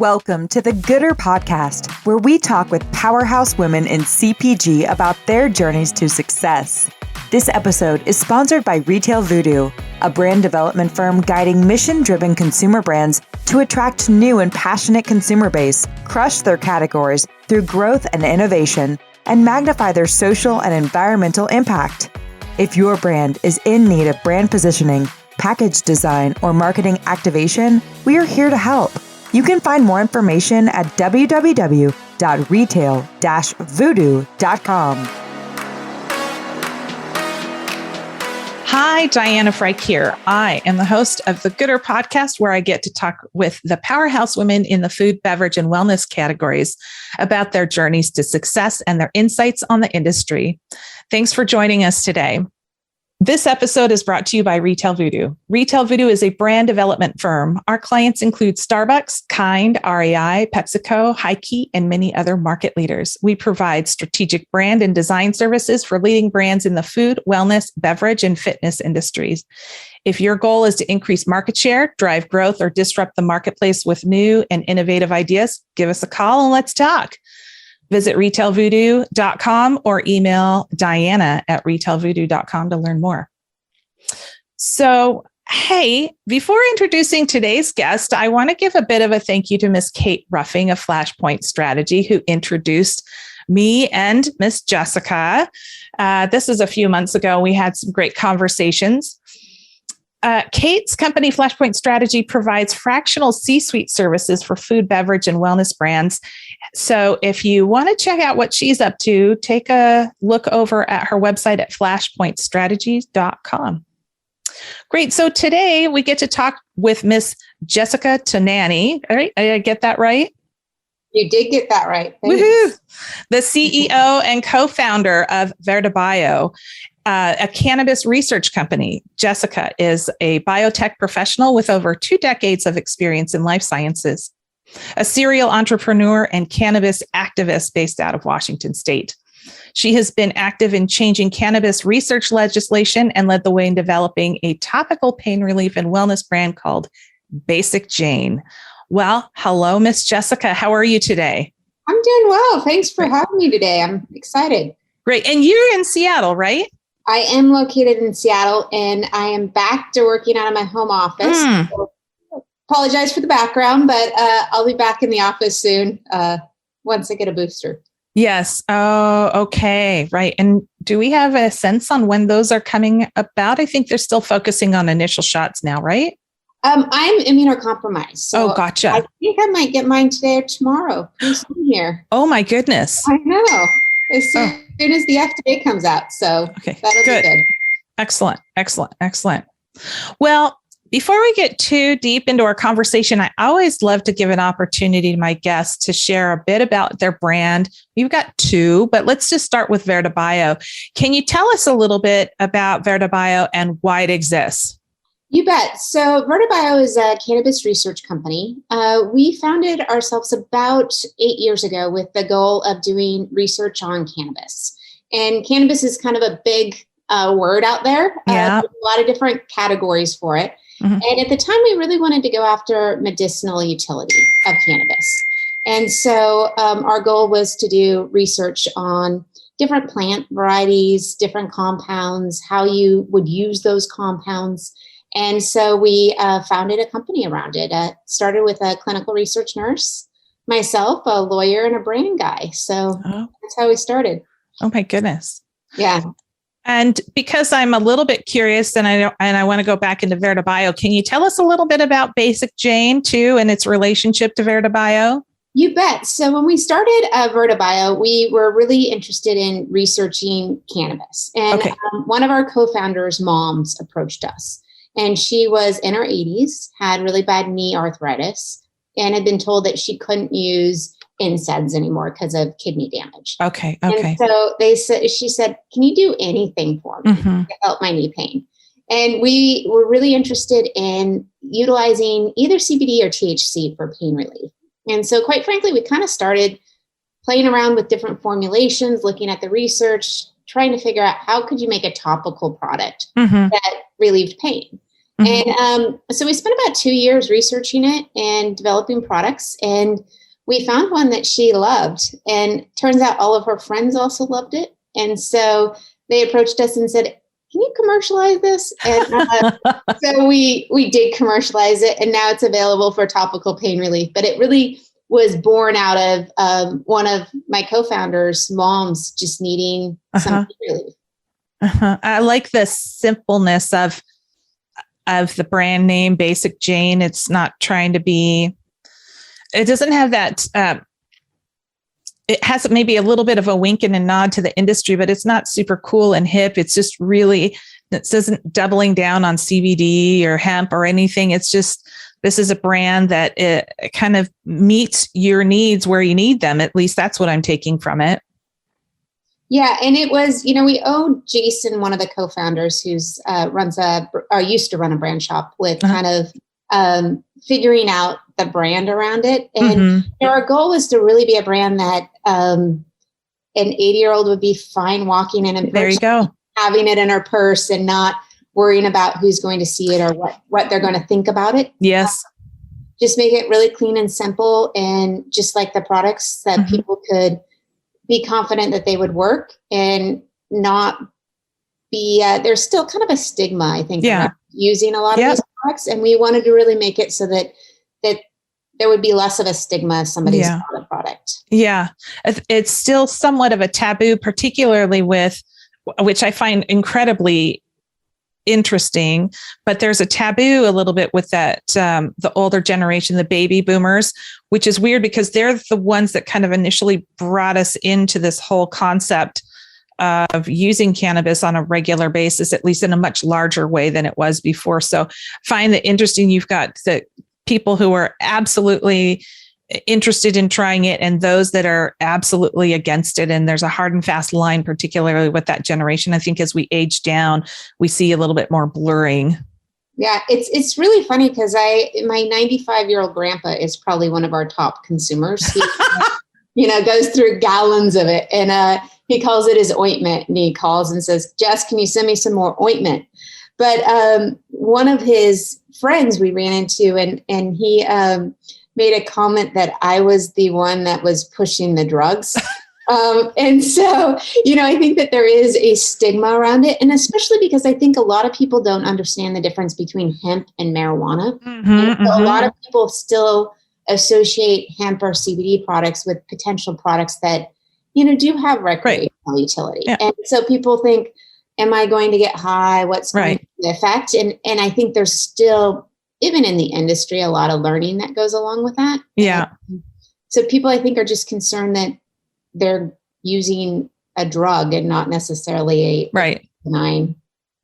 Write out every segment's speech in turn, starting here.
Welcome to the Gooder Podcast, where we talk with powerhouse women in CPG about their journeys to success. This episode is sponsored by Retail Voodoo, a brand development firm guiding mission-driven consumer brands to attract new and passionate consumer base, crush their categories through growth and innovation, and magnify their social and environmental impact. If your brand is in need of brand positioning, package design, or marketing activation, we are here to help. You can find more information at www.retail-voodoo.com. Hi, Diana Freik here. I am the host of the Gooder Podcast, where I get to talk with the powerhouse women in the food, beverage, and wellness categories about their journeys to success and their insights on the industry. Thanks for joining us today. This episode is brought to you by Retail Voodoo. Retail Voodoo is a brand development firm. Our clients include Starbucks, Kind, REI, PepsiCo, Heike, and many other market leaders. We provide strategic brand and design services for leading brands in the food, wellness, beverage, and fitness industries. If your goal is to increase market share, drive growth, or disrupt the marketplace with new and innovative ideas, give us a call and let's talk. Visit retailvoodoo.com or email diana@retailvoodoo.com to learn more. So, hey, before introducing today's guest, I want to give a bit of a thank you to Miss Kate Ruffing of Flashpoint Strategy, who introduced me and Miss Jessica. This is a few months ago. We had some great conversations. Kate's company, Flashpoint Strategy, provides fractional C-suite services for food, beverage, and wellness brands. So if you want to check out what she's up to, take a look over at her website at flashpointstrategies.com. Great. So today we get to talk with Miss Jessica Tonani. All right. Did I get that right? You did get that right. Woohoo! The CEO and co-founder of Verda Bio, a cannabis research company. Jessica is a biotech professional with over 2 decades of experience in life sciences, a serial entrepreneur and cannabis activist based out of Washington State. She has been active in changing cannabis research legislation and led the way in developing a topical pain relief and wellness brand called Basic Jane. Well, hello, Miss Jessica. How are you today? I'm doing well. Thanks for having me today. I'm excited. Great. And you're in Seattle, right? I am located in Seattle, and I am back to working out of my home office. So apologize for the background, but I'll be back in the office soon once I get a booster. Yes. Oh, okay. Right. And do we have a sense on when those are coming about? I think they're still focusing on initial shots now, right? I'm immunocompromised. So gotcha. I think I might get mine today or tomorrow. Pretty soon here. Oh, my goodness. I know. As soon as the FDA comes out. So that'll be good. Excellent. Well, before we get too deep into our conversation, I always love to give an opportunity to my guests to share a bit about their brand. We've got 2, but let's just start with Verda Bio. Can you tell us a little bit about Verda Bio and why it exists? You bet. So Verda Bio is a cannabis research company. We founded ourselves about 8 years ago with the goal of doing research on cannabis. And cannabis is kind of a big word out there. There's a lot of different categories for it. Mm-hmm. And at the time, we really wanted to go after medicinal utility of cannabis. And so our goal was to do research on different plant varieties, different compounds, how you would use those compounds. And so we founded a company around it. Started with a clinical research nurse, myself, a lawyer, and a brand guy. So that's how we started. Oh my goodness. Yeah. And because I'm a little bit curious and I want to go back into Vera De Bio, can you tell us a little bit about Basic Jane too and its relationship to Vera De Bio? You bet. So when we started Verda Bio, we were really interested in researching cannabis. And one of our co-founders' moms approached us. And she was in her 80s, had really bad knee arthritis, and had been told that she couldn't use NSAIDs anymore because of kidney damage. Okay. And so she said, can you do anything for me to help my knee pain? And we were really interested in utilizing either CBD or THC for pain relief. And so quite frankly, we kind of started playing around with different formulations, looking at the research, trying to figure out how could you make a topical product that relieved pain. And so we spent about 2 years researching it and developing products. And we found one that she loved. And turns out all of her friends also loved it. And so they approached us and said, can you commercialize this? And so we did commercialize it. And now it's available for topical pain relief. But it really was born out of one of my co-founders' moms just needing some pain relief. I like the simpleness of the brand name, Basic Jane. It's not trying to be, it doesn't have that, it has maybe a little bit of a wink and a nod to the industry, but it's not super cool and hip. It's just really, it isn't doubling down on CBD or hemp or anything. It's just, this is a brand that it kind of meets your needs where you need them. At least that's what I'm taking from it. Yeah. And it was, we owe Jason, one of the co-founders who's used to run a brand shop with kind of figuring out the brand around it. And our goal was to really be a brand that an 80-year-old would be fine walking in and there you go, having it in her purse and not worrying about who's going to see it or what they're going to think about it. Yes. Just make it really clean and simple, and just like the products that people could be confident that they would work and not be, there's still kind of a stigma, I think, around using a lot of these products. And we wanted to really make it so that there would be less of a stigma if somebody's bought a product. Yeah. It's still somewhat of a taboo, particularly with, which I find incredibly interesting, but there's a taboo a little bit with that, the older generation, the baby boomers, which is weird because they're the ones that kind of initially brought us into this whole concept of using cannabis on a regular basis, at least in a much larger way than it was before. So find that interesting. You've got the people who are absolutely interested in trying it and those that are absolutely against it. And there's a hard and fast line, particularly with that generation. I think as we age down, we see a little bit more blurring. Yeah, it's really funny because my 95-year-old grandpa is probably one of our top consumers. He, goes through gallons of it, and he calls it his ointment. And he calls and says, "Jess, can you send me some more ointment?" But one of his friends we ran into, and he made a comment that I was the one that was pushing the drugs. And so, I think that there is a stigma around it. And especially because I think a lot of people don't understand the difference between hemp and marijuana. A lot of people still associate hemp or CBD products with potential products that, do have recreational utility. Yeah. And so people think, am I going to get high? What's going to be the effect? And I think there's still, even in the industry, a lot of learning that goes along with that. Yeah. And so people, I think, are just concerned that they're using a drug and not necessarily a benign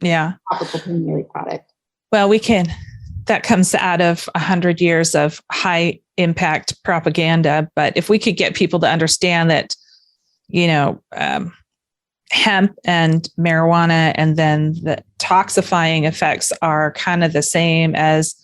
topical pain product. Well, that comes out of 100 years of high impact propaganda. But if we could get people to understand that, hemp and marijuana and then the toxifying effects are kind of the same as,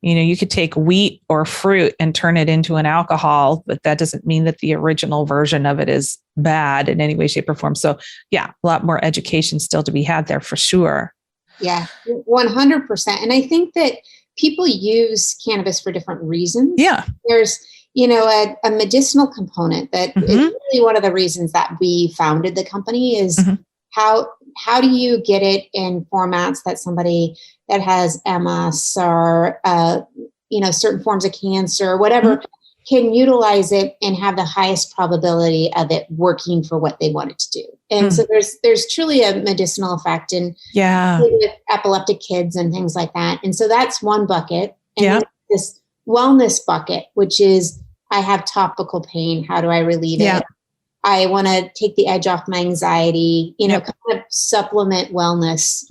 you could take wheat or fruit and turn it into an alcohol, but that doesn't mean that the original version of it is bad in any way, shape, or form. So a lot more education still to be had there for sure. Yeah, 100%. And I think that people use cannabis for different reasons. Yeah. There's, a medicinal component that is really one of the reasons that we founded the company is how do you get it in formats that somebody that has MS or, certain forms of cancer, whatever, can utilize it and have the highest probability of it working for what they want it to do. And so there's truly a medicinal effect in with epileptic kids and things like that. And so that's one bucket. And then this wellness bucket, which is, I have topical pain. How do I relieve it? I want to take the edge off my anxiety, kind of supplement wellness.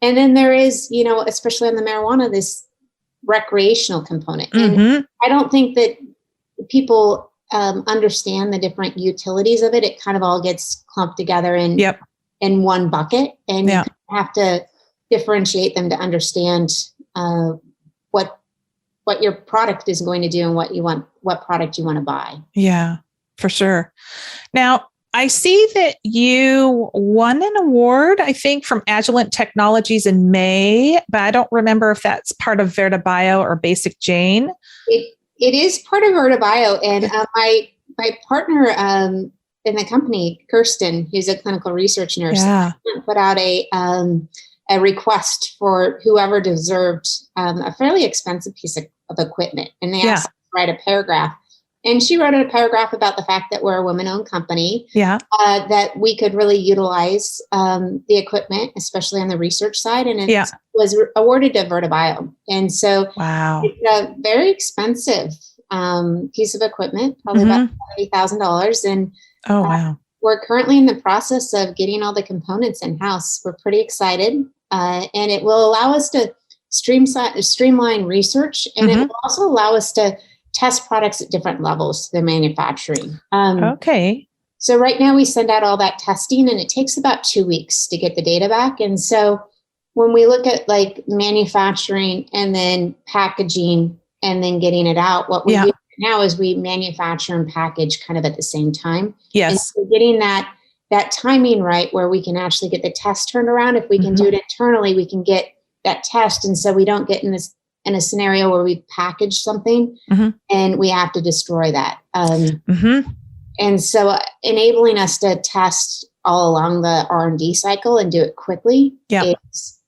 And then there is, especially on the marijuana, this recreational component. And I don't think that people understand the different utilities of it. It kind of all gets clumped together in one bucket, and you have to differentiate them to understand what your product is going to do and what product you want to buy. Yeah, for sure. Now, I see that you won an award, I think, from Agilent Technologies in May, but I don't remember if that's part of Verda Bio or Basic Jane. It is part of Verda Bio, and my partner in the company, Kirsten, who's a clinical research nurse, put out a request for whoever deserved a fairly expensive piece of equipment, and they asked us to write a paragraph. And she wrote a paragraph about the fact that we're a women-owned company, that we could really utilize the equipment, especially on the research side. And it was awarded to Verda Bio. And so it's a very expensive piece of equipment, probably about $70,000. And we're currently in the process of getting all the components in-house. We're pretty excited. And it will allow us to streamline research, and it will also allow us to test products at different levels, the manufacturing. So right now we send out all that testing, and it takes about 2 weeks to get the data back. And so when we look at like manufacturing and then packaging and then getting it out, what we do now is we manufacture and package kind of at the same time. Yes. And so getting that timing right, where we can actually get the test turned around. If we can do it internally, we can get that test. And so we don't get in a scenario where we package something and we have to destroy that. And so enabling us to test all along the R&D cycle and do it quickly is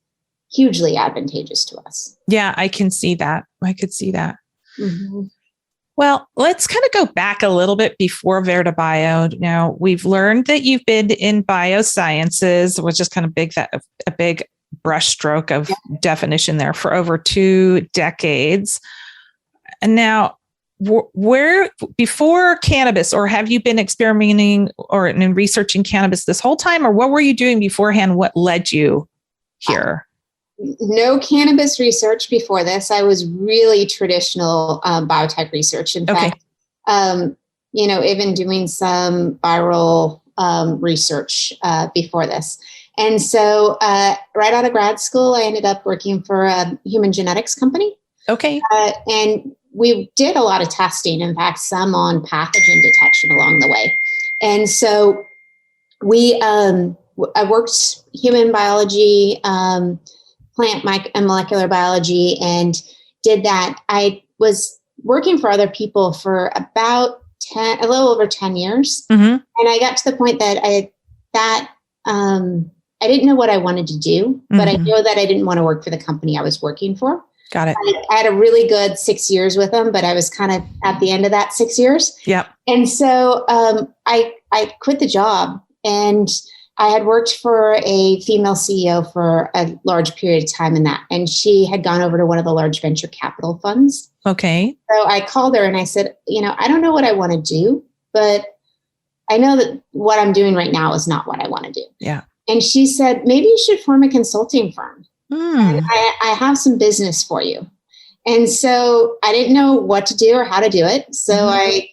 hugely advantageous to us. Yeah, I can see that. I could see that. Well, let's kind of go back a little bit before Verda Bio. Now, we've learned that you've been in biosciences, which is kind of a big brushstroke of definition there, for over 2 decades. And now, where before cannabis, or have you been experimenting or in researching cannabis this whole time, or what were you doing beforehand? What led you here? No cannabis research before this. I was really traditional biotech research. In fact, even doing some viral research before this. And so right out of grad school, I ended up working for a human genetics company. And we did a lot of testing, in fact, some on pathogen detection along the way. And so I worked human biology, plant and molecular biology, and did that. I was working for other people for about a little over 10 years. And I got to the point that I didn't know what I wanted to do, but I know that I didn't want to work for the company I was working for. Got it. I had a really good 6 years with them, but I was kind of at the end of that 6 years. And so I quit the job, and I had worked for a female CEO for a large period of time in that. And she had gone over to one of the large venture capital funds. So I called her and I said, I don't know what I want to do, but I know that what I'm doing right now is not what I want to do. And she said, maybe you should form a consulting firm. And I have some business for you. And so I didn't know what to do or how to do it. So I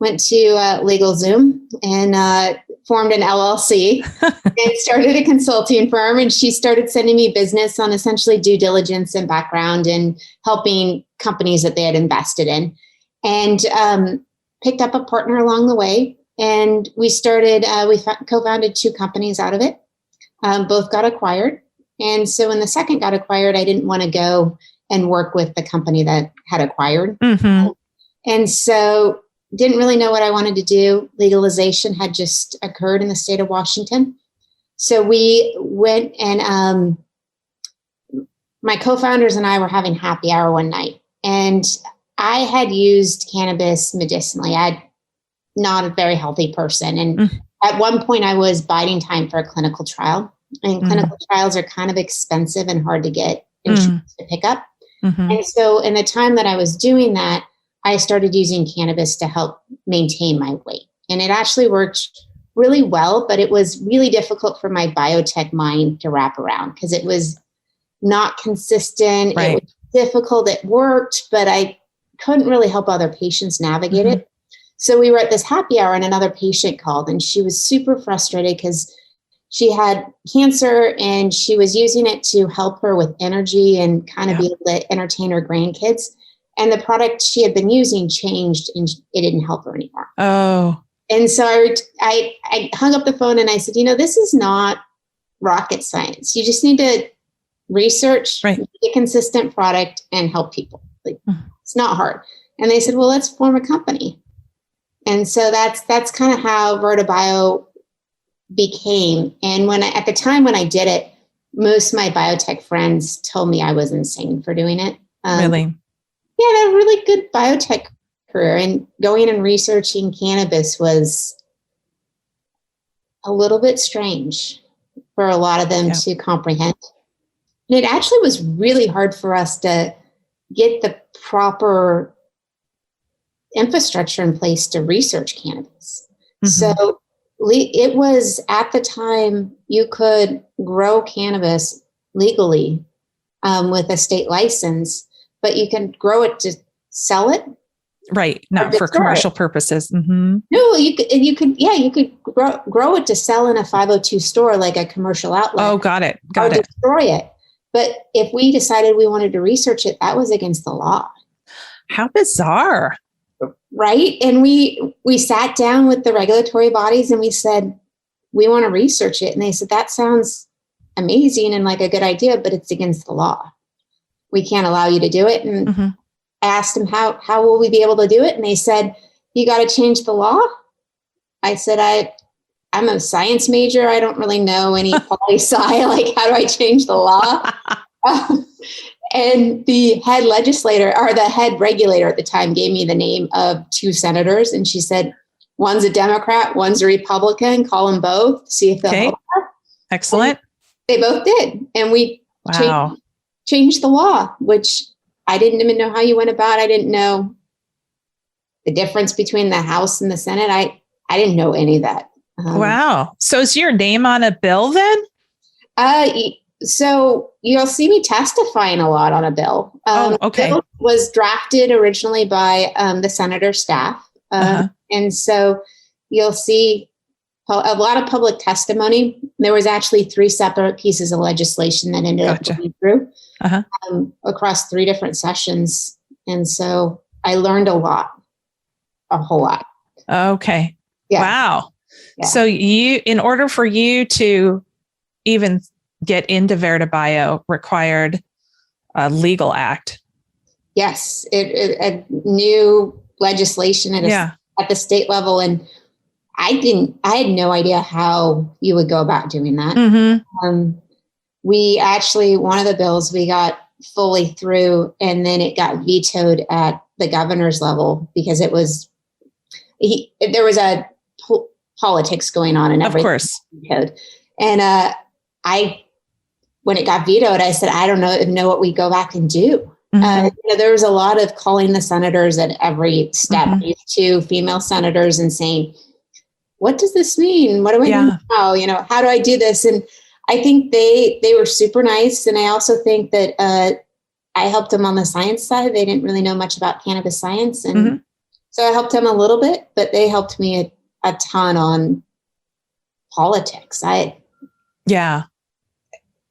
went to LegalZoom and formed an LLC and started a consulting firm. And she started sending me business on essentially due diligence and background and helping companies that they had invested in, and picked up a partner along the way. And we started, we co-founded 2 companies out of it. Both got acquired. And so when the second got acquired, I didn't want to go and work with the company that had acquired. And so didn't really know what I wanted to do. Legalization had just occurred in the state of Washington. So we went, and my co-founders and I were having happy hour one night. And I had used cannabis medicinally. I'm not a very healthy person. And at one point I was biding time for a clinical trial. And clinical trials are kind of expensive and hard to get insurance to pick up. And so in the time that I was doing that, I started using cannabis to help maintain my weight. And it actually worked really well, but it was really difficult for my biotech mind to wrap around because it was not consistent. It was difficult. It worked, but I couldn't really help other patients navigate it. So we were at this happy hour and another patient called, and she was super frustrated because she had cancer and she was using it to help her with energy and kind of be able to entertain her grandkids. And the product she had been using changed and it didn't help her anymore. And so I hung up the phone and I said, this is not rocket science. You just need to research, right. make a consistent product, and help people. It's not hard. And they said, well, let's form a company. And so that's kind of how Verda Bio became. And at the time when I did it, most of my biotech friends told me I was insane for doing it. Really? Yeah, I had a really good biotech career, and going and researching cannabis was a little bit strange for a lot of them to comprehend. And it actually was really hard for us to get the proper infrastructure in place to research cannabis. Mm-hmm. So it was, at the time, you could grow cannabis legally with a state license, but you can grow it to sell it. Right. Not for commercial purposes. Mm-hmm. No, you could grow it to sell in a 502 store, like a commercial outlet. Oh, got it. Or destroy it. But if we decided we wanted to research it, that was against the law. How bizarre. Right. And we sat down with the regulatory bodies and we said, we want to research it. And they said, that sounds amazing and like a good idea, but it's against the law. We can't allow you to do it. And mm-hmm. I asked them, how will we be able to do it? And they said, you got to change the law. I said, I'm a science major. I don't really know any poli-sci. Like, how do I change the law? And the head legislator, or the head regulator at the time, gave me the name of two senators. And she said, one's a Democrat, one's a Republican. Call them both. See if they'll help her. Excellent. And they both did. And we changed the law, which I didn't even know how you went about. I didn't know the difference between the House and the Senate. I didn't know any of that. Wow. So is your name on a bill then? So you'll see me testifying a lot on a bill. Okay. The bill was drafted originally by the senator's staff. And so you'll see a lot of public testimony. There was actually 3 separate pieces of legislation that ended up going through across 3 different sessions. And so I learned a whole lot. Okay. Yeah. Wow. Yeah. So in order for you to even get into Vera De Bio, required a legal act. Yes. A new legislation at the state level. And I had no idea how you would go about doing that. Mm-hmm. We actually, one of the bills we got fully through, and then it got vetoed at the governor's level because there was a politics going on and everything. Of course. Vetoed. And when it got vetoed, I said, I don't know what we go back and do. Mm-hmm. There was a lot of calling the senators at every step, mm-hmm. these 2 female senators, and saying, what does this mean? What do I do now? How do I do this? And I think they were super nice. And I also think that I helped them on the science side. They didn't really know much about cannabis science. And mm-hmm. so I helped them a little bit, but they helped me a ton on politics.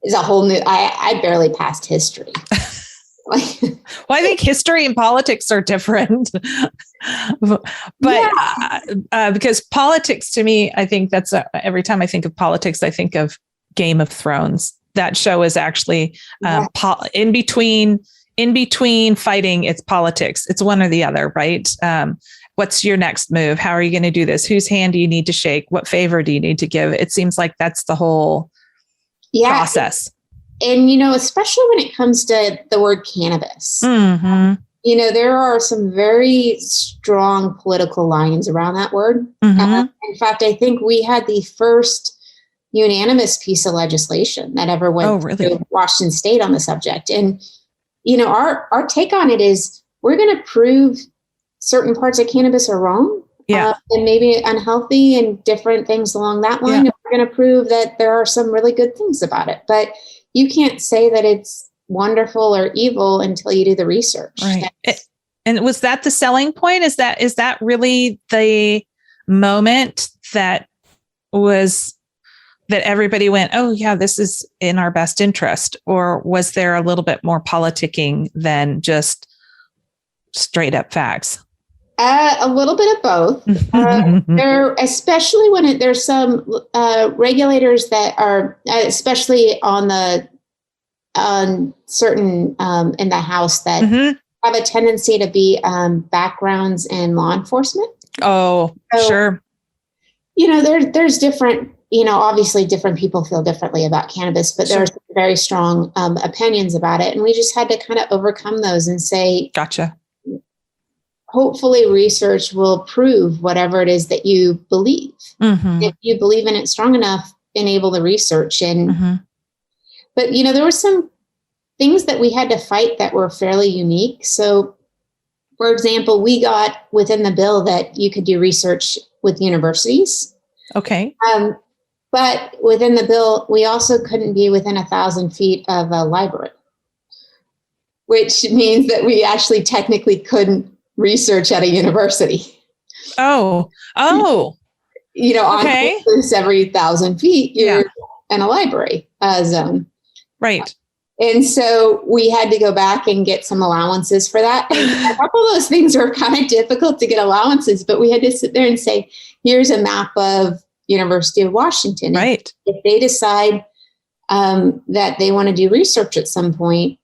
Is a whole new, I barely passed history. Well, I think history and politics are different, but because politics to me, I think that's every time I think of politics, I think of Game of Thrones. That show is actually in between fighting. It's politics. It's one or the other, right? What's your next move? How are you going to do this? Whose hand do you need to shake? What favor do you need to give? It seems like that's the whole process. And, especially when it comes to the word cannabis, mm-hmm. There are some very strong political lines around that word. Mm-hmm. In fact, I think we had the first unanimous piece of legislation that ever went through Washington State on the subject. And, our take on it is we're going to prove certain parts of cannabis are wrong. And maybe unhealthy and different things along that line. And we're going to prove that there are some really good things about it. But you can't say that it's wonderful or evil until you do the research. Right. And was that the selling point? Is that really the moment that everybody went, oh yeah, this is in our best interest? Or was there a little bit more politicking than just straight up facts? A little bit of both. Especially when there's some regulators that are, especially on certain in the House that have a tendency to be backgrounds in law enforcement. Oh, so, sure. There's different. Obviously, different people feel differently about cannabis, but there's very strong opinions about it, and we just had to kind of overcome those and say, "Gotcha." Hopefully research will prove whatever it is that you believe. If you believe in it strong enough, enable the research. But, there were some things that we had to fight that were fairly unique. So, for example, we got within the bill that you could do research with universities. Okay. But within the bill, we also couldn't be within 1,000 feet of a library, which means that we actually technically couldn't research at a university. On campus every 1,000 feet, you're in a library zone. Right. And so we had to go back and get some allowances for that. And a couple of those things were kind of difficult to get allowances, but we had to sit there and say, here's a map of University of Washington. Right. If they decide that they want to do research at some point,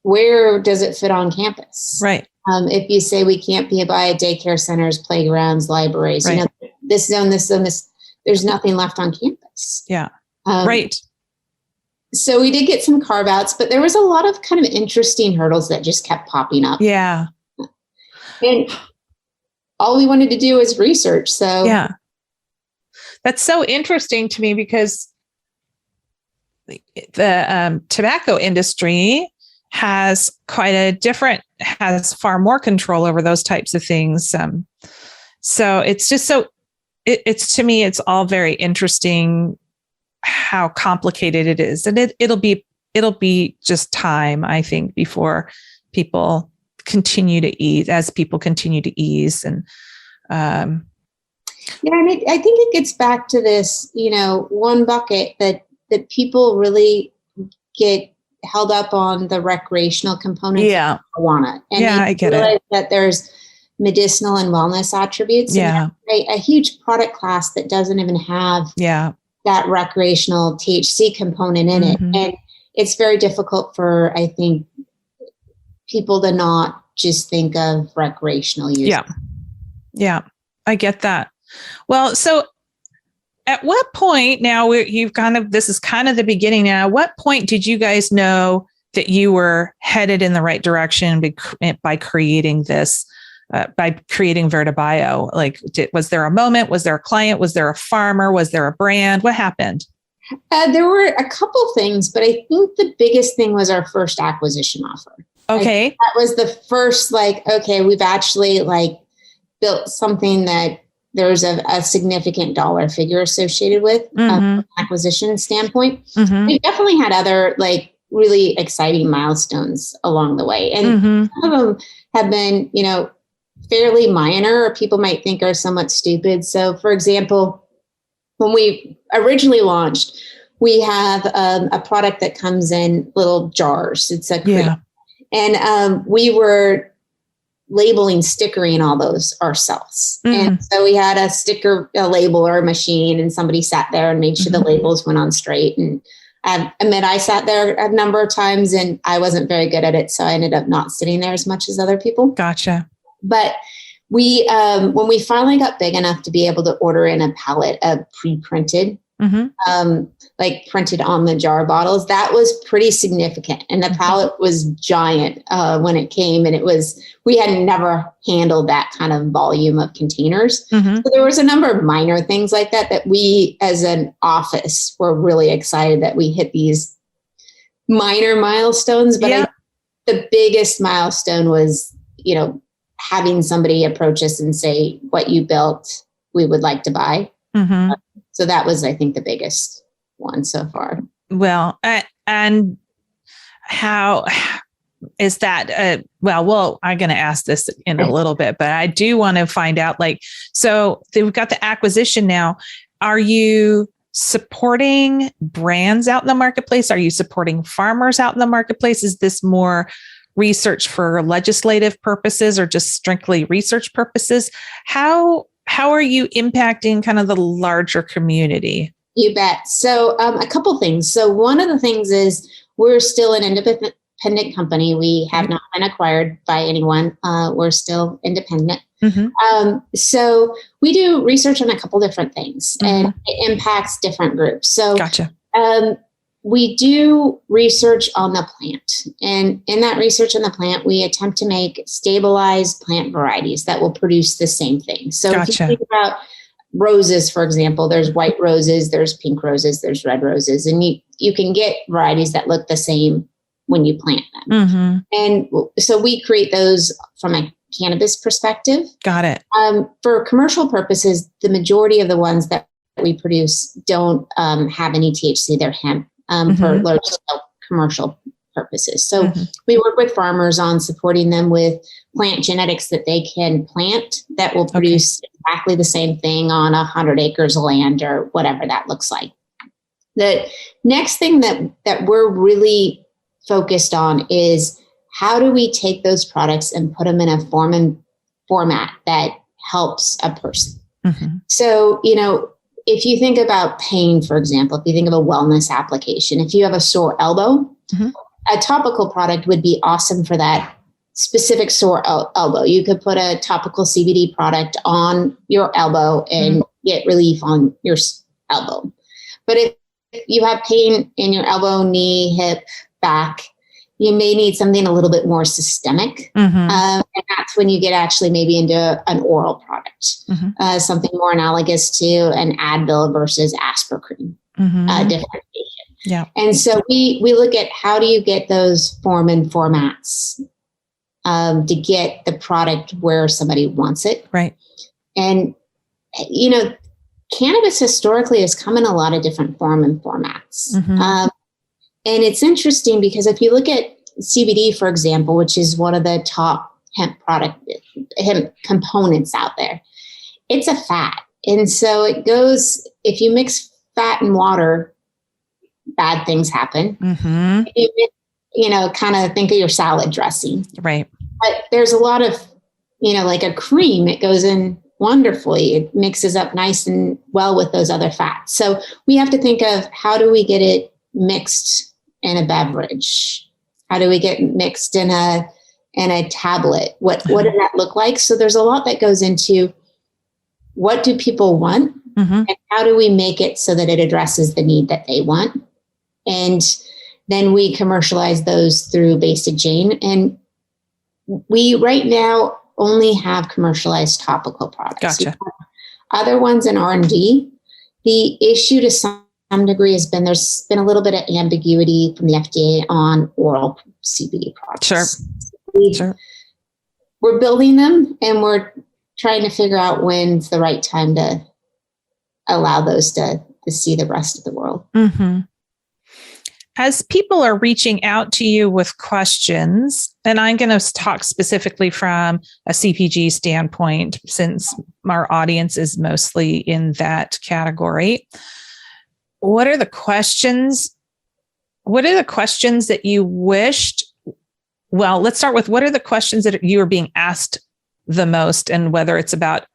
where does it fit on campus? Right. If you say we can't be by daycare centers, playgrounds, libraries, right. This zone, there's nothing left on campus. Yeah. Right. So we did get some carve outs, but there was a lot of kind of interesting hurdles that just kept popping up. Yeah. And all we wanted to do was research. So yeah. That's so interesting to me because the tobacco industry has has far more control over those types of things. So it's just it's to me, it's all very interesting how complicated it is. And it'll be just time, I think, before people continue to ease, as people continue to ease. And, and I think it gets back to this, one bucket that people really get held up on the recreational components of marijuana. And I get it. That there's medicinal and wellness attributes. Yeah. And a huge product class that doesn't even have that recreational THC component in it. And it's very difficult for, I think, people to not just think of recreational use. Yeah. I get that. Well, so at what point now this is kind of the beginning now, at what point did you guys know that you were headed in the right direction by creating this, by creating Verda Bio? Like, was there a moment? Was there a client? Was there a farmer? Was there a brand? What happened? There were a couple things, but I think the biggest thing was our first acquisition offer. Okay. That was the first, we've actually built something that there's a significant dollar figure associated with from an acquisition standpoint. We definitely had other really exciting milestones along the way. And some of them have been, fairly minor, or people might think are somewhat stupid. So for example, when we originally launched, we have a product that comes in little jars. It's a crate. And we were labeling, stickering all those ourselves. And so we had a labeler machine, and somebody sat there and made sure the labels went on straight. And I admit I sat there a number of times and I wasn't very good at it. So I ended up not sitting there as much as other people. Gotcha. But we, when we finally got big enough to be able to order in a pallet of pre-printed, printed on the jar bottles, that was pretty significant. And the pallet was giant when it came, and we had never handled that kind of volume of containers. So there was a number of minor things like that we as an office were really excited that we hit these minor milestones. But the biggest milestone was, having somebody approach us and say, what you built, we would like to buy. So that was, I think, the biggest one so far. Well, and how is that? I'm going to ask this in a little bit, but I do want to find out, so we've got the acquisition now. Are you supporting brands out in the marketplace? Are you supporting farmers out in the marketplace? Is this more research for legislative purposes or just strictly research purposes? How are you impacting kind of the larger community? You bet. So a couple things. So one of the things is we're still an independent company. We have not been acquired by anyone. We're still independent. So we do research on a couple different things, and it impacts different groups. So Gotcha. We do research on the plant. And in that research on the plant, we attempt to make stabilized plant varieties that will produce the same thing. So if you think about roses, for example, there's white roses, there's pink roses, there's red roses, and you can get varieties that look the same when you plant them. And so we create those from a cannabis perspective. Got it. For commercial purposes, the majority of the ones that we produce don't have any THC. They're hemp for large scale commercial purposes. So we work with farmers on supporting them with plant genetics that they can plant that will produce exactly the same thing on 100 acres of land or whatever that looks like. The next thing that we're really focused on is how do we take those products and put them in a format that helps a person. So, if you think about pain, for example, if you think of a wellness application, if you have a sore elbow, a topical product would be awesome for that specific sore elbow. You could put a topical CBD product on your elbow and get relief on your elbow. But if you have pain in your elbow, knee, hip, back, you may need something a little bit more systemic. And that's when you get actually maybe into an oral product, something more analogous to an Advil versus Aspercreme differentiation. Yeah. And so we look at how do you get those form and formats to get the product where somebody wants it. Right. And, cannabis historically has come in a lot of different form and formats. And it's interesting because if you look at CBD, for example, which is one of the top hemp components out there, it's a fat. And so it goes, if you mix fat and water, bad things happen. If you kind of think of your salad dressing. Right. But there's a lot of, like a cream, it goes in wonderfully. It mixes up nice and well with those other fats. So we have to think of how do we get it mixed in a beverage? How do we get mixed in a tablet? What does that look like? So there's a lot that goes into what do people want and how do we make it so that it addresses the need that they want? And then we commercialize those through Basic Jane. And we right now only have commercialized topical products. Gotcha. Other ones in R&D. The issue to some degree there's been a little bit of ambiguity from the FDA on oral CBD products. Sure. We're building them and we're trying to figure out when's the right time to allow those to see the rest of the world. As people are reaching out to you with questions, and I'm going to talk specifically from a CPG standpoint, since our audience is mostly in that category. What are the questions that you wished? Well, let's start with what are the questions that you are being asked the most, and whether it's about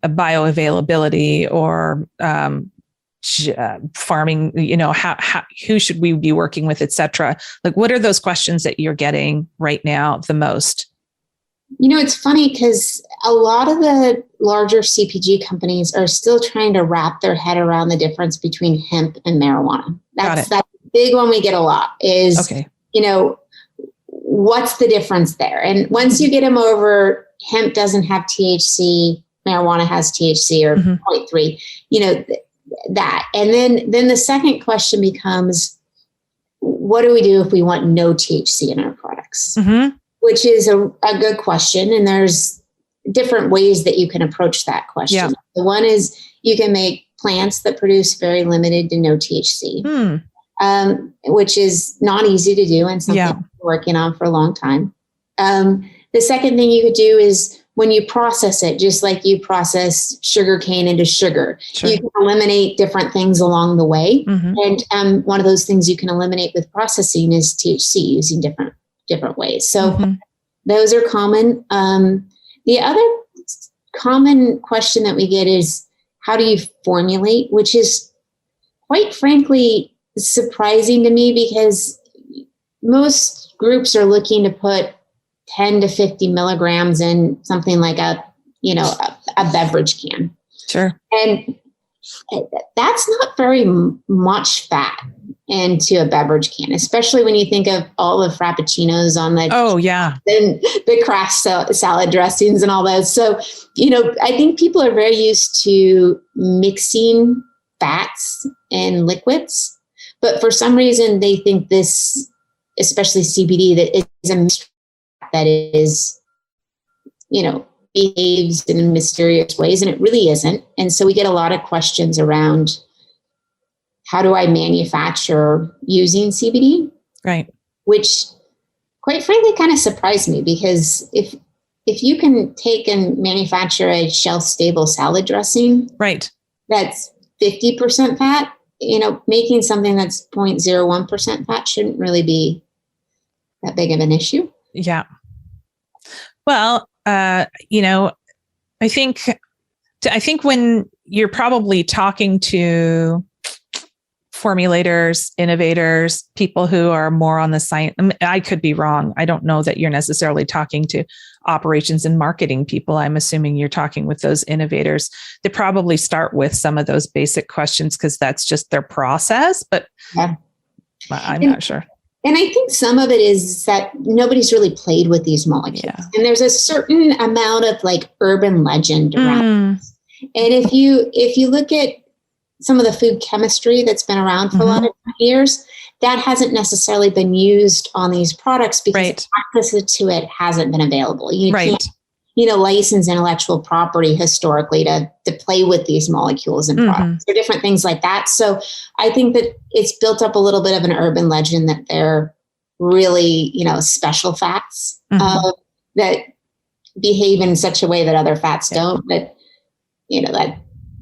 a bioavailability or farming, who should we be working with, et cetera? Like, what are those questions that you're getting right now the most? It's funny because a lot of the larger CPG companies are still trying to wrap their head around the difference between hemp and marijuana. That's a big one we get a lot is, what's the difference there? And once you get them over, hemp doesn't have THC, marijuana has THC or 0.3, that. And then the second question becomes, what do we do if we want no THC in our products? Which is a good question. And there's different ways that you can approach that question. Yeah. The one is you can make plants that produce very limited to no THC, which is not easy to do and something we're working on for a long time. The second thing you could do is when you process it, just like you process sugar cane into sugar, you can eliminate different things along the way. And one of those things you can eliminate with processing is THC, using different different ways. So those are common. The other common question that we get is, how do you formulate? Which is quite frankly surprising to me, because most groups are looking to put 10 to 50 milligrams in something like a beverage can. Sure. And that's not very much fat into a beverage can, especially when you think of all the frappuccinos on the the craft salad dressings and all those. So, I think people are very used to mixing fats and liquids, but for some reason they think this, especially CBD, that is a mixture that is, behaves in mysterious ways, and it really isn't. And so we get a lot of questions around, how do I manufacture using CBD? Right. Which, quite frankly, kind of surprised me, because if you can take and manufacture a shelf-stable salad dressing, right, that's 50% fat, making something that's 0.01% fat shouldn't really be that big of an issue. Yeah. Well, I think when you're probably talking to formulators, innovators, people who are more on the science, I could be wrong. I don't know that you're necessarily talking to operations and marketing people. I'm assuming you're talking with those innovators. They probably start with some of those basic questions because that's just their process, but I'm not sure. And I think some of it is that nobody's really played with these molecules. Yeah. And there's a certain amount of like urban legend around this. And if you look at some of the food chemistry that's been around for a lot of years, that hasn't necessarily been used on these products because access to it hasn't been available. You can't, license intellectual property historically to play with these molecules and products or different things like that. So I think that it's built up a little bit of an urban legend that they're really, special fats that behave in such a way that other fats don't. But,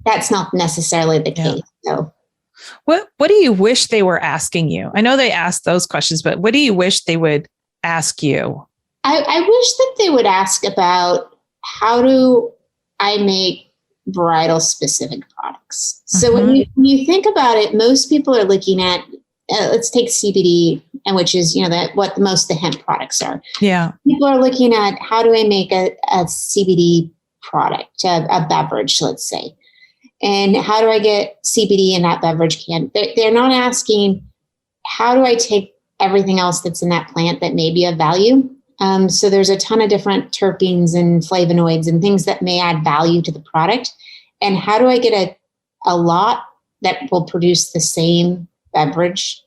that's not necessarily the case. So what do you wish they were asking you? I know they ask those questions, but what do you wish they would ask you? I wish that they would ask about, how do I make varietal specific products? So when you think about it, most people are looking at, let's take CBD, and which is, what most of the hemp products are. Yeah. People are looking at, how do I make a CBD product, a beverage, let's say, and how do I get CBD in that beverage can? They're not asking, how do I take everything else that's in that plant that may be of value? So there's a ton of different terpenes and flavonoids and things that may add value to the product. And how do I get a lot that will produce the same beverage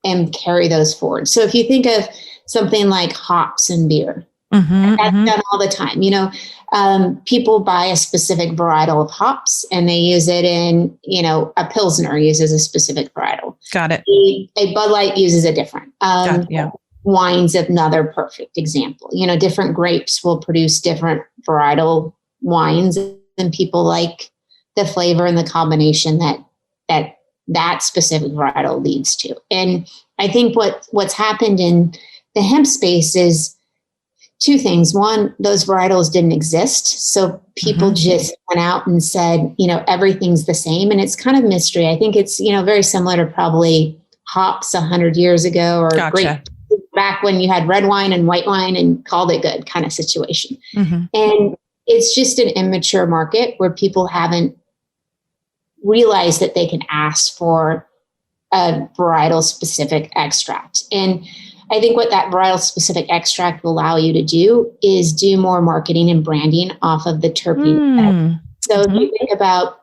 and carry those forward? So if you think of something like hops and beer, that's done all the time. People buy a specific varietal of hops and they use it in, a Pilsner uses a specific varietal. Got it. A Bud Light uses a different. Wine's another perfect example. Different grapes will produce different varietal wines, and people like the flavor and the combination that specific varietal leads to. And I think what's happened in the hemp space is two things. One, those varietals didn't exist. So people just went out and said, everything's the same. And it's kind of mystery. I think it's, very similar to probably hops 100 years ago, or grape back when you had red wine and white wine and called it good kind of situation. And it's just an immature market where people haven't realized that they can ask for a varietal specific extract. And I think what that varietal specific extract will allow you to do is do more marketing and branding off of the terpene. So if you think about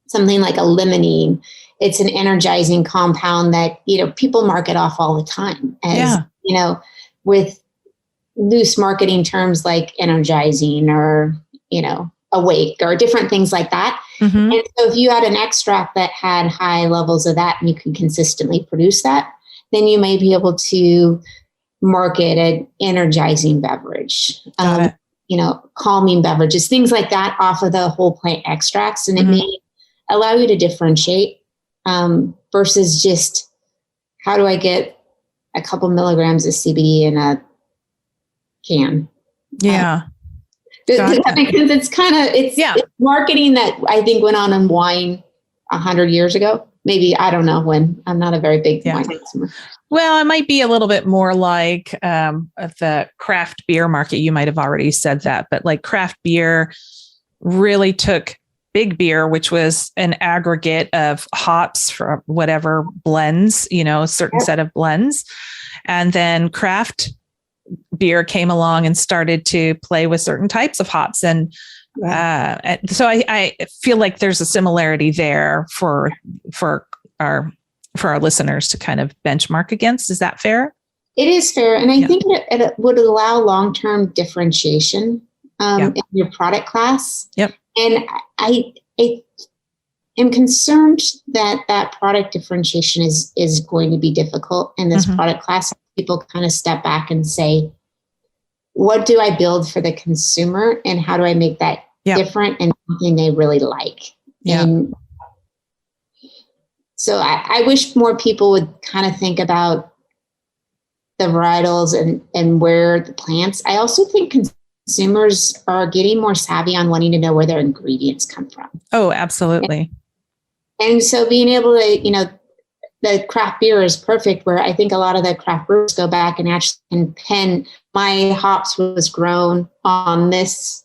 something like a limonene, it's an energizing compound that, people market off all the time as, with loose marketing terms like energizing or, awake or different things like that. And so if you had an extract that had high levels of that and you can consistently produce that, then you may be able to market an energizing beverage, calming beverages, things like that off of the whole plant extracts. And it may allow you to differentiate versus just, how do I get a couple milligrams of CBD in a can. Yeah. Does that make sense? It's marketing that I think went on in wine 100 years ago. Maybe, I don't know when. I'm not a very big wine consumer. Well, it might be a little bit more like the craft beer market. You might have already said that, but like craft beer really took big beer, which was an aggregate of hops from whatever blends, a certain set of blends. And then craft beer came along and started to play with certain types of hops. And so I feel like there's a similarity there for our listeners to kind of benchmark against. Is that fair? It is fair. And I think it would allow long-term differentiation in your product class. Yep. And I am concerned that product differentiation is going to be difficult in this product class. People kind of step back and say, what do I build for the consumer and how do I make that different and something they really like? Yeah. And so I wish more people would kind of think about the varietals and where the plants. I also think consumers are getting more savvy on wanting to know where their ingredients come from. Oh, absolutely. And so being able to, the craft beer is perfect, where I think a lot of the craft brewers go back and actually pen, my hops was grown on this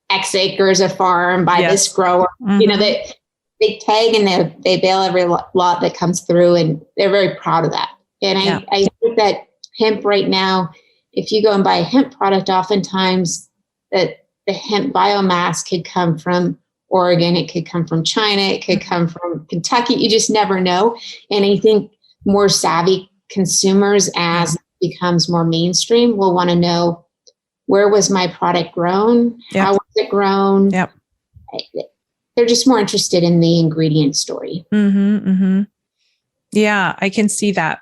X acres of farm by this grower. They tag and they bail every lot that comes through, and they're very proud of that. And I think that hemp right now, if you go and buy a hemp product, oftentimes that the hemp biomass could come from Oregon, it could come from China, it could come from Kentucky. You just never know. And I think more savvy consumers, as it becomes more mainstream, will want to know, where was my product grown? How was it grown? Yep. They're just more interested in the ingredient story. Yeah, I can see that.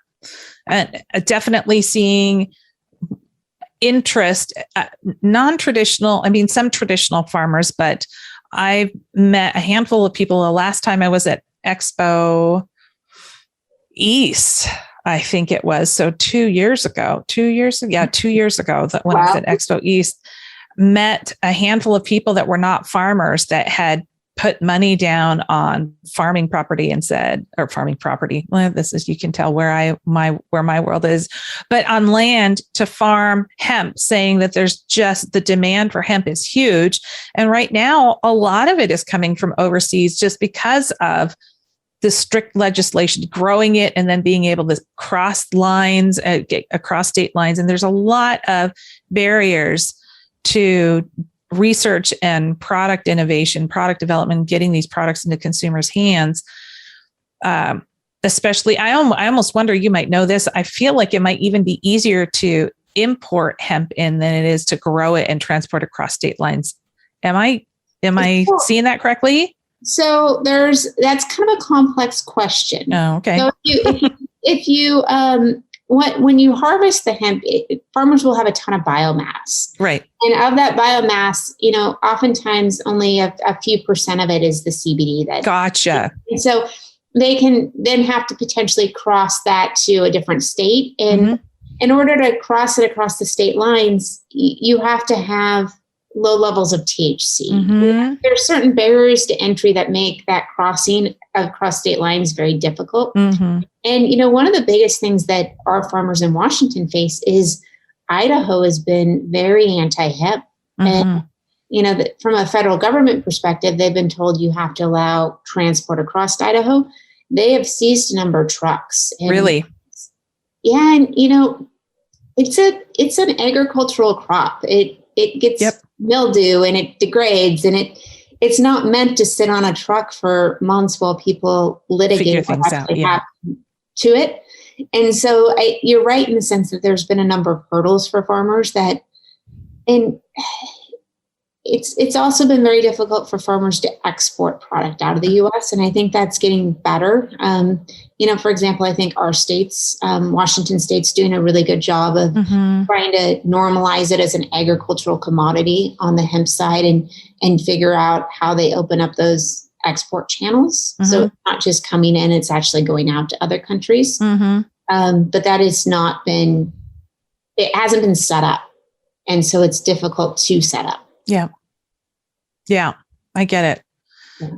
And definitely seeing interest, non-traditional, some traditional farmers, but I've met a handful of people. The last time I was at Expo East, I think it was. So 2 years ago, 2 years ago that when I was at Expo East, met a handful of people that were not farmers that had put money down on farming property Well, this is, you can tell where my world is, but on land to farm hemp, saying that there's just the demand for hemp is huge. And right now, a lot of it is coming from overseas just because of the strict legislation, growing it and then being able to cross lines, get across state lines. And there's a lot of barriers to research and product innovation, product development, getting these products into consumers' hands. Especially, I almost wonder, you might know this, I feel like it might even be easier to import hemp in than it is to grow it and transport across state lines. Am I seeing that correctly? So that's kind of a complex question. Oh, okay. So if you when you harvest the hemp, farmers will have a ton of biomass. Right. And of that biomass, oftentimes only a few % of it is the CBD. Gotcha. And so they can then have to potentially cross that to a different state. And in order to cross it across the state lines, you have to have low levels of THC. There are certain barriers to entry that make that crossing across state lines very difficult. And, one of the biggest things that our farmers in Washington face is Idaho has been very anti-hemp. And, from a federal government perspective, they've been told you have to allow transport across Idaho. They have seized a number of trucks. And, really? Yeah. And, it's an agricultural crop. It gets mildew and it degrades, and it's not meant to sit on a truck for months while people litigate what actually happened to it. And so you're right in the sense that there's been a number of hurdles for farmers and it's also been very difficult for farmers to export product out of the U.S. And I think that's getting better. For example, I think our states, Washington State's doing a really good job of trying to normalize it as an agricultural commodity on the hemp side and figure out how they open up those export channels. So it's not just coming in, it's actually going out to other countries. But that has not been, it hasn't been set up. And so it's difficult to set up. Yeah. Yeah. I get it.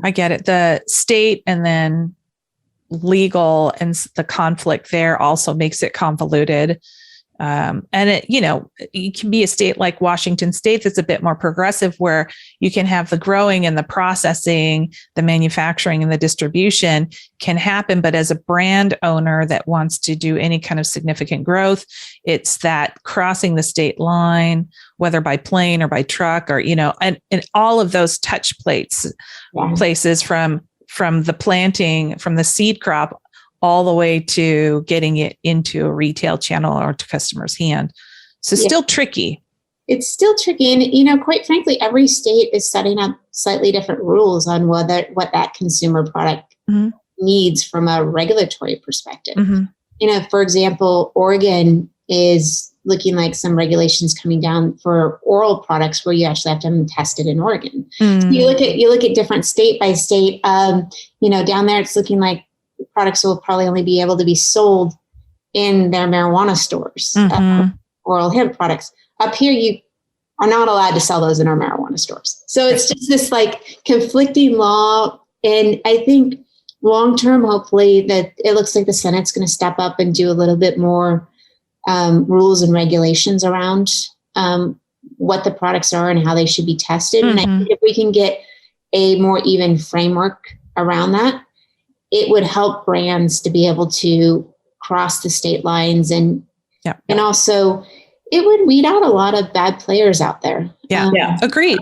I get it. The state and then legal and the conflict there also makes it convoluted. And it can be a state like Washington State that's a bit more progressive, where you can have the growing and the processing, the manufacturing and the distribution can happen. But as a brand owner that wants to do any kind of significant growth, it's that crossing the state line, whether by plane or by truck, or, and all of those touch places from the planting, from the seed crop, all the way to getting it into a retail channel or to customer's hand. So still tricky. It's still tricky. And, quite frankly, every state is setting up slightly different rules on what that consumer product needs from a regulatory perspective. For example, Oregon is looking like some regulations coming down for oral products where you actually have to have them tested in Oregon. So you look at different state by state, down there, it's looking like products will probably only be able to be sold in their marijuana stores, oral hemp products. Up here, you are not allowed to sell those in our marijuana stores. So it's just this like conflicting law. And I think long-term, hopefully that it looks like the Senate's going to step up and do a little bit more rules and regulations around what the products are and how they should be tested. And I think if we can get a more even framework around that, it would help brands to be able to cross the state lines and also it would weed out a lot of bad players out there. Agreed.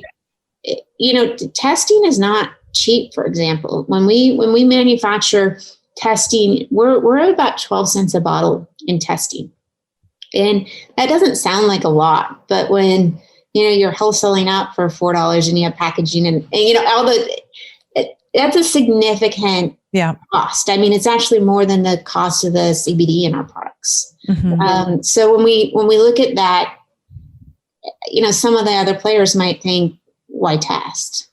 Testing is not cheap. For example, when we manufacture testing, we're at about 12 cents a bottle in testing. And that doesn't sound like a lot, but when, you're wholesaling out for $4 and you have packaging and that's a significant cost. I mean, it's actually more than the cost of the CBD in our products. So when we look at that, some of the other players might think, why test?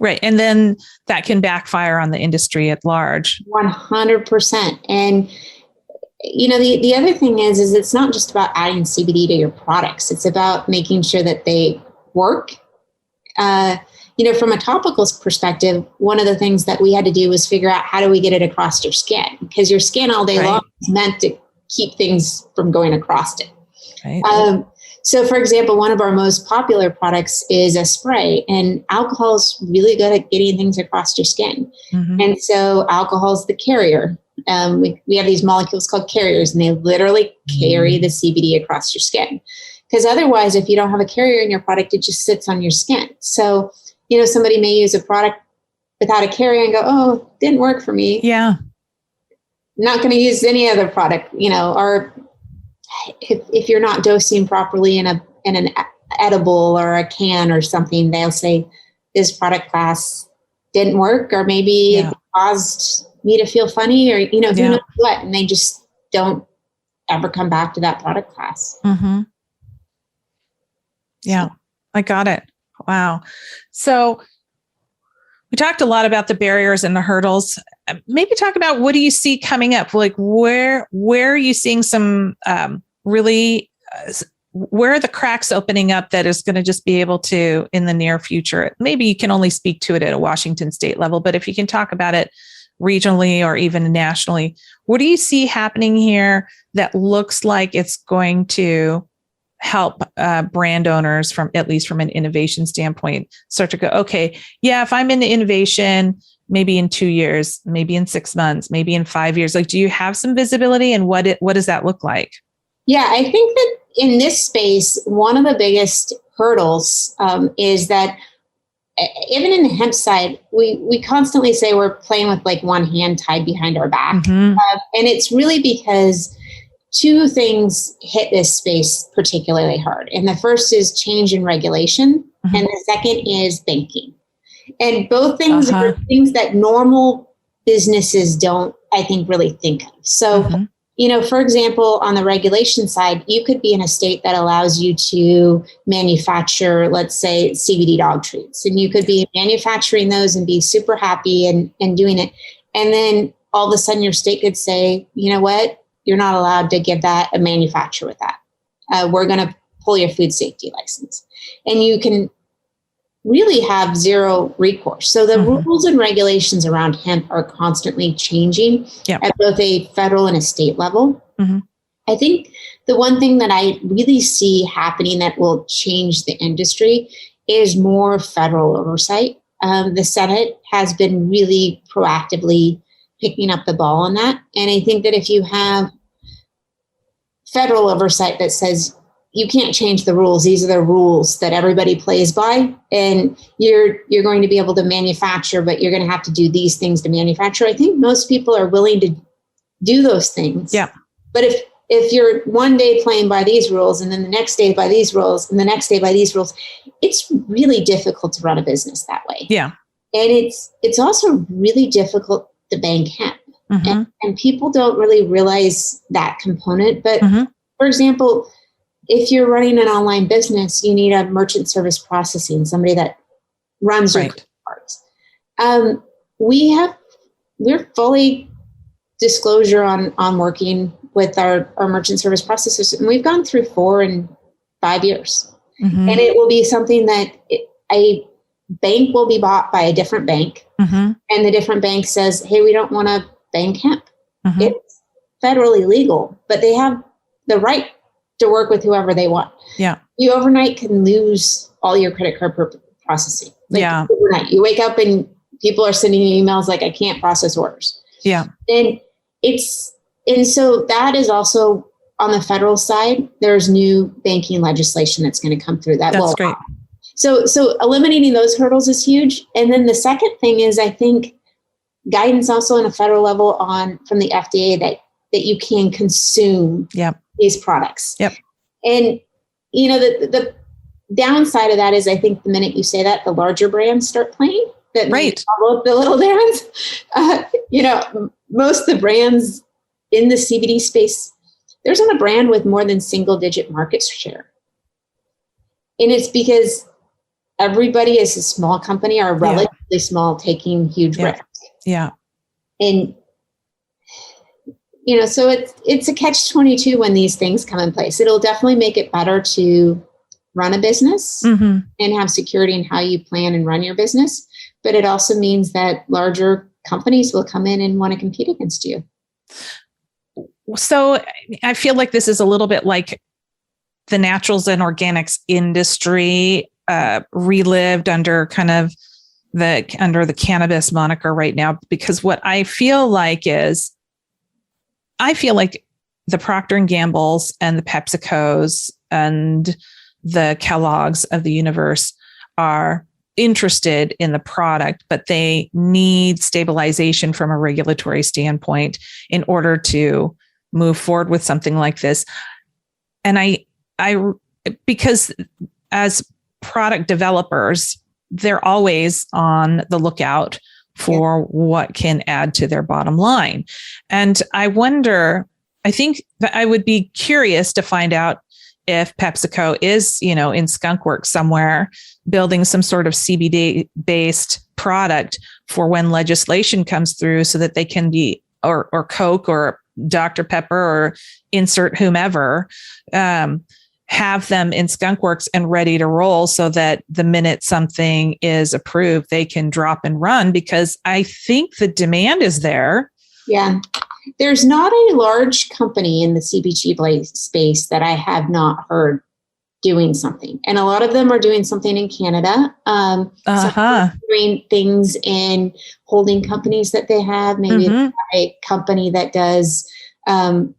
Right. And then that can backfire on the industry at large. 100%. And, the other thing is it's not just about adding CBD to your products. It's about making sure that they work. From a topical perspective, one of the things that we had to do was figure out how do we get it across your skin, because your skin all day long is meant to keep things from going across it. Right. So, for example, one of our most popular products is a spray, and alcohol is really good at getting things across your skin. And so alcohol is the carrier. We have these molecules called carriers, and they literally carry the CBD across your skin. Because otherwise, if you don't have a carrier in your product, it just sits on your skin. So, somebody may use a product without a carrier and go, oh, didn't work for me. Yeah. Not going to use any other product, or if you're not dosing properly in an edible or a can or something, they'll say this product class didn't work, or maybe it caused me to feel funny, or, who knows what. And they just don't ever come back to that product class. Yeah, I got it. Wow. So we talked a lot about the barriers and the hurdles. Maybe talk about what do you see coming up? Like where are you seeing some where are the cracks opening up that is going to just be able to, in the near future, maybe you can only speak to it at a Washington state level, but if you can talk about it regionally or even nationally, what do you see happening here that looks like it's going to help brand owners at least from an innovation standpoint, start to go, okay, if I'm into innovation, maybe in 2 years, maybe in 6 months, maybe in 5 years, like, do you have some visibility, and what does that look like? Yeah, I think that in this space, one of the biggest hurdles is that even in the hemp side, we constantly say we're playing with like one hand tied behind our back. And it's really because two things hit this space particularly hard. And the first is change in regulation. And the second is banking. And both things are things that normal businesses don't, I think, really think of. So, for example, on the regulation side, you could be in a state that allows you to manufacture, let's say, CBD dog treats. And you could be manufacturing those and be super happy and doing it. And then all of a sudden your state could say, you know what, you're not allowed to give that a manufacturer with that. We're going to pull your food safety license. And you can really have zero recourse. So the rules and regulations around hemp are constantly changing at both a federal and a state level. I think the one thing that I really see happening that will change the industry is more federal oversight. The Senate has been really proactively picking up the ball on that. And I think that if you have federal oversight that says you can't change the rules, these are the rules that everybody plays by, and you're going to be able to manufacture, but you're going to have to do these things to manufacture. I think most people are willing to do those things. Yeah. But if you're one day playing by these rules and then the next day by these rules and the next day by these rules, it's really difficult to run a business that way. Yeah. And it's also really difficult to bank hemp. And people don't really realize that component. But for example, if you're running an online business, you need a merchant service processing, somebody that runs your parts. We're fully disclosure on working with our merchant service processors, and we've gone through 4 and 5 years. And it will be something that a bank will be bought by a different bank, and the different bank says, hey, we don't want to bank hemp. It's federally legal, but they have the right to work with whoever they want. Yeah. You overnight can lose all your credit card processing. Overnight. You wake up and people are sending you emails like, I can't process orders. Yeah. And so that is also on the federal side, there's new banking legislation that's going to come through that. That's great. So eliminating those hurdles is huge. And then the second thing is, I think guidance also on a federal level from the FDA that you can consume these products. Yep. And the downside of that is, I think the minute you say that, the larger brands start playing. That follow up the little brands. Most of the brands in the CBD space, there's not a brand with more than single-digit market share. And it's because everybody is a small company or relatively small, taking huge risks. Yeah. And, so it's a catch-22 when these things come in place. It'll definitely make it better to run a business and have security in how you plan and run your business. But it also means that larger companies will come in and want to compete against you. So I feel like this is a little bit like the naturals and organics industry relived under the cannabis moniker right now, because what I feel like is, the Procter & Gamble's and the PepsiCo's and the Kellogg's of the universe are interested in the product, but they need stabilization from a regulatory standpoint in order to move forward with something like this. And I because as product developers, they're always on the lookout for what can add to their bottom line. And I think that I would be curious to find out if PepsiCo is, in skunkworks somewhere, building some sort of CBD-based product for when legislation comes through, so that they can be, or Coke or Dr. Pepper or insert whomever, have them in skunkworks and ready to roll, so that the minute something is approved, they can drop and run, because I think the demand is there. Yeah. There's not a large company in the CPG space that I have not heard doing something. And a lot of them are doing something in Canada. Doing things in holding companies that they have, maybe a company that does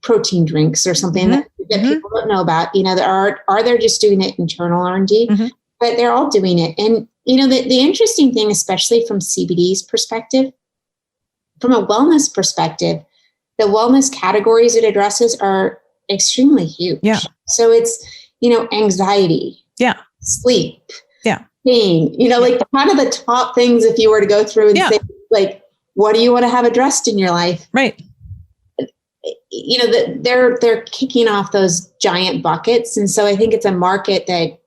protein drinks or something that people don't know about. They're just doing it internal R&D, but they're all doing it. And, the interesting thing, especially from CBD's perspective, from a wellness perspective, the wellness categories it addresses are extremely huge. Yeah. So it's, anxiety, sleep, pain, like kind of the top things, if you were to go through and say, like, what do you want to have addressed in your life? Right. They're kicking off those giant buckets. And so I think it's a market that